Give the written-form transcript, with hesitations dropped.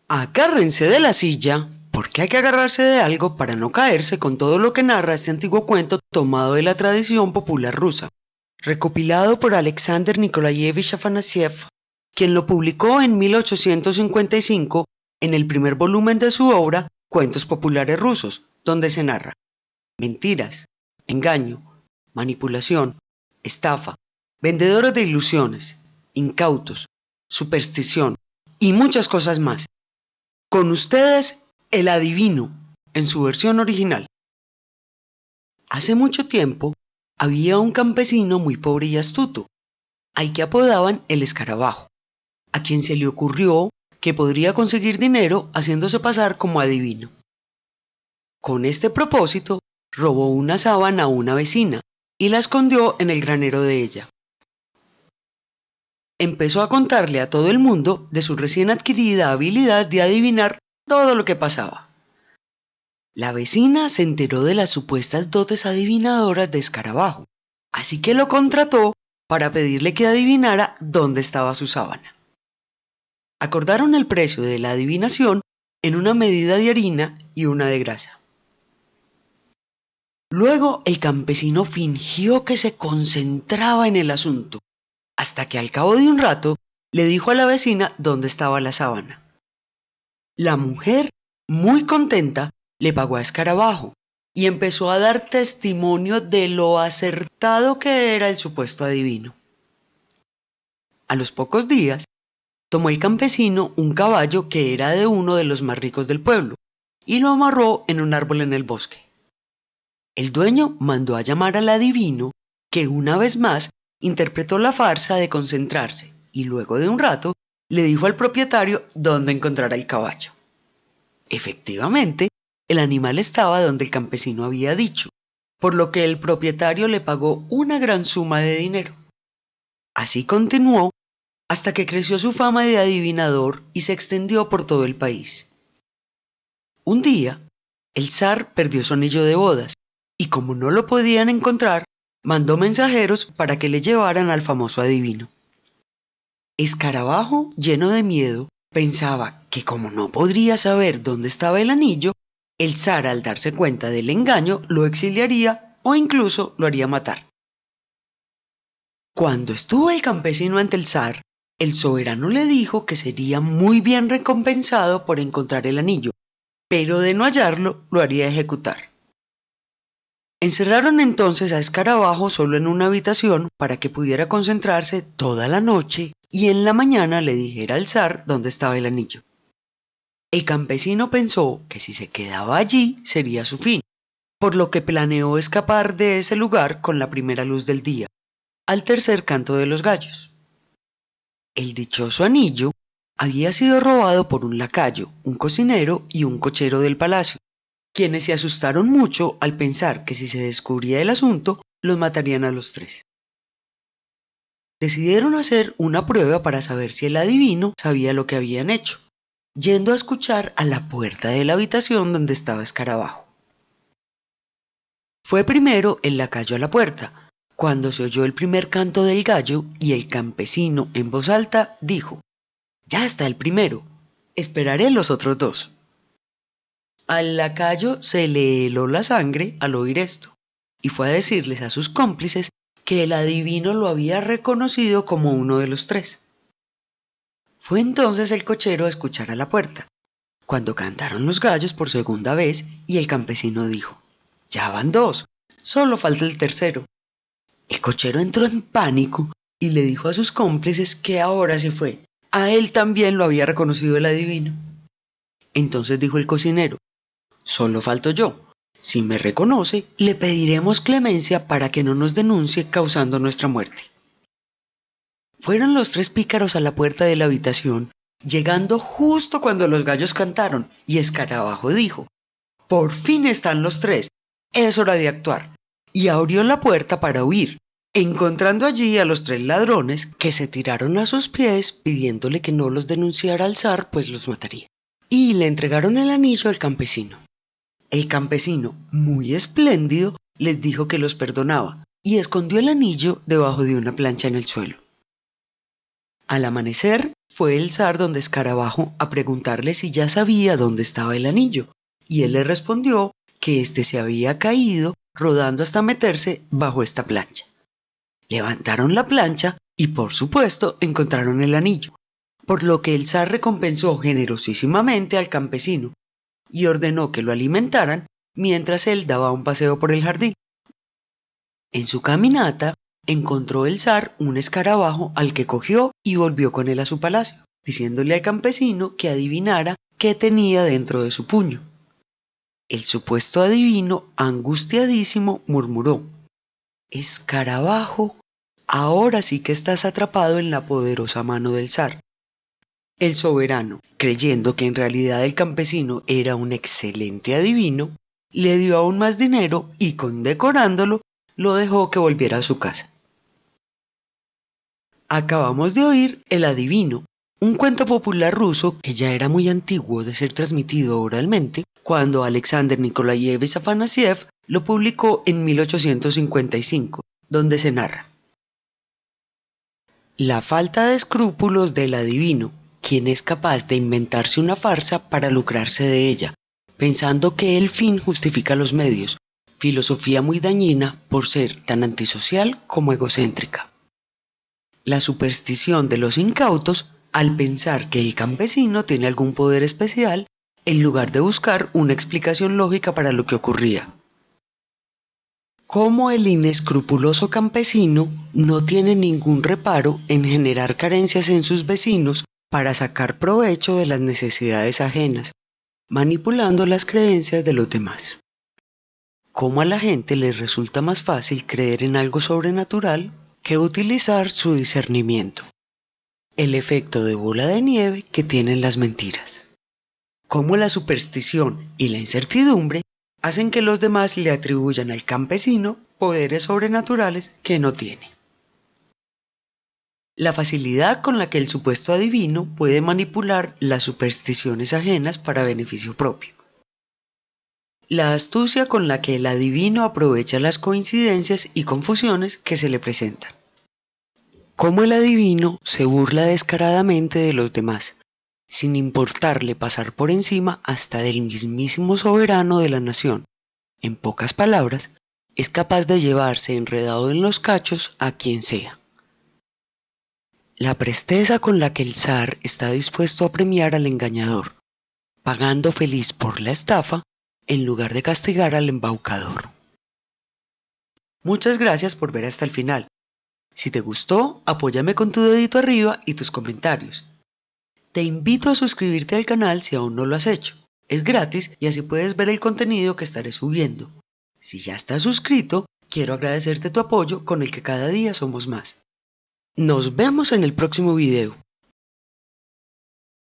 Agárrense de la silla, porque hay que agarrarse de algo para no caerse con todo lo que narra este antiguo cuento tomado de la tradición popular rusa, recopilado por Alexander Nikolayevich Afanasiev, quien lo publicó en 1855 en el primer volumen de su obra Cuentos populares rusos, donde se narra mentiras, engaño, manipulación, estafa, vendedores de ilusiones, incautos, superstición y muchas cosas más. Con ustedes, el adivino, en su versión original. Hace mucho tiempo, había un campesino muy pobre y astuto, al que apodaban el escarabajo, a quien se le ocurrió que podría conseguir dinero haciéndose pasar como adivino. Con este propósito, robó una sábana a una vecina y la escondió en el granero de ella. Empezó a contarle a todo el mundo de su recién adquirida habilidad de adivinar todo lo que pasaba. La vecina se enteró de las supuestas dotes adivinadoras de Escarabajo, así que lo contrató para pedirle que adivinara dónde estaba su sábana. Acordaron el precio de la adivinación en una medida de harina y una de grasa. Luego el campesino fingió que se concentraba en el asunto, hasta que al cabo de un rato le dijo a la vecina dónde estaba la sábana. La mujer, muy contenta, le pagó a Escarabajo y empezó a dar testimonio de lo acertado que era el supuesto adivino. A los pocos días, tomó el campesino un caballo que era de uno de los más ricos del pueblo y lo amarró en un árbol en el bosque. El dueño mandó a llamar al adivino, que una vez más interpretó la farsa de concentrarse y luego de un rato le dijo al propietario dónde encontrar el caballo. Efectivamente, el animal estaba donde el campesino había dicho, por lo que el propietario le pagó una gran suma de dinero. Así continuó hasta que creció su fama de adivinador y se extendió por todo el país. Un día, el zar perdió su anillo de bodas y como no lo podían encontrar, mandó mensajeros para que le llevaran al famoso adivino. Escarabajo, lleno de miedo, pensaba que como no podría saber dónde estaba el anillo, el zar al darse cuenta del engaño lo exiliaría o incluso lo haría matar. Cuando estuvo el campesino ante el zar, el soberano le dijo que sería muy bien recompensado por encontrar el anillo, pero de no hallarlo lo haría ejecutar. Encerraron entonces a Escarabajo solo en una habitación para que pudiera concentrarse toda la noche y en la mañana le dijera al zar dónde estaba el anillo. El campesino pensó que si se quedaba allí sería su fin, por lo que planeó escapar de ese lugar con la primera luz del día, al tercer canto de los gallos. El dichoso anillo había sido robado por un lacayo, un cocinero y un cochero del palacio, quienes se asustaron mucho al pensar que si se descubría el asunto, los matarían a los tres. Decidieron hacer una prueba para saber si el adivino sabía lo que habían hecho, yendo a escuchar a la puerta de la habitación donde estaba Escarabajo. Fue primero el lacayo a la puerta, cuando se oyó el primer canto del gallo y el campesino en voz alta dijo: «Ya está el primero, esperaré los otros dos». Al lacayo se le heló la sangre al oír esto, y fue a decirles a sus cómplices que el adivino lo había reconocido como uno de los tres. Fue entonces el cochero a escuchar a la puerta, cuando cantaron los gallos por segunda vez y el campesino dijo: «Ya van dos, solo falta el tercero». El cochero entró en pánico y le dijo a sus cómplices que ahora se fue. A él también lo había reconocido el adivino. Entonces dijo el cocinero: «Solo falto yo. Si me reconoce, le pediremos clemencia para que no nos denuncie causando nuestra muerte». Fueron los tres pícaros a la puerta de la habitación, llegando justo cuando los gallos cantaron, y Escarabajo dijo: «Por fin están los tres, es hora de actuar», y abrió la puerta para huir, encontrando allí a los tres ladrones que se tiraron a sus pies pidiéndole que no los denunciara al zar, pues los mataría, y le entregaron el anillo al campesino. El campesino, muy espléndido, les dijo que los perdonaba y escondió el anillo debajo de una plancha en el suelo. Al amanecer, fue el zar donde Escarabajo a preguntarle si ya sabía dónde estaba el anillo, y él le respondió que éste se había caído rodando hasta meterse bajo esta plancha. Levantaron la plancha y por supuesto encontraron el anillo, por lo que el zar recompensó generosísimamente al campesino y ordenó que lo alimentaran mientras él daba un paseo por el jardín. En su caminata encontró el zar un escarabajo al que cogió y volvió con él a su palacio, diciéndole al campesino que adivinara qué tenía dentro de su puño. El supuesto adivino, angustiadísimo, murmuró: «Escarabajo, ahora sí que estás atrapado en la poderosa mano del zar». El soberano, creyendo que en realidad el campesino era un excelente adivino, le dio aún más dinero y, condecorándolo, lo dejó que volviera a su casa. Acabamos de oír El adivino, un cuento popular ruso que ya era muy antiguo de ser transmitido oralmente, cuando Alexander Nikolaevich Afanasiev lo publicó en 1855, donde se narra: la falta de escrúpulos del adivino, quien es capaz de inventarse una farsa para lucrarse de ella, pensando que el fin justifica los medios, filosofía muy dañina por ser tan antisocial como egocéntrica. La superstición de los incautos al pensar que el campesino tiene algún poder especial en lugar de buscar una explicación lógica para lo que ocurría. Como el inescrupuloso campesino no tiene ningún reparo en generar carencias en sus vecinos para sacar provecho de las necesidades ajenas, manipulando las creencias de los demás. Cómo a la gente les resulta más fácil creer en algo sobrenatural que utilizar su discernimiento. El efecto de bola de nieve que tienen las mentiras. Cómo la superstición y la incertidumbre hacen que los demás le atribuyan al campesino poderes sobrenaturales que no tiene. La facilidad con la que el supuesto adivino puede manipular las supersticiones ajenas para beneficio propio. La astucia con la que el adivino aprovecha las coincidencias y confusiones que se le presentan. Cómo el adivino se burla descaradamente de los demás, sin importarle pasar por encima hasta del mismísimo soberano de la nación. En pocas palabras, es capaz de llevarse enredado en los cachos a quien sea. La presteza con la que el zar está dispuesto a premiar al engañador, pagando feliz por la estafa, en lugar de castigar al embaucador. Muchas gracias por ver hasta el final. Si te gustó, apóyame con tu dedito arriba y tus comentarios. Te invito a suscribirte al canal si aún no lo has hecho. Es gratis y así puedes ver el contenido que estaré subiendo. Si ya estás suscrito, quiero agradecerte tu apoyo con el que cada día somos más. Nos vemos en el próximo video.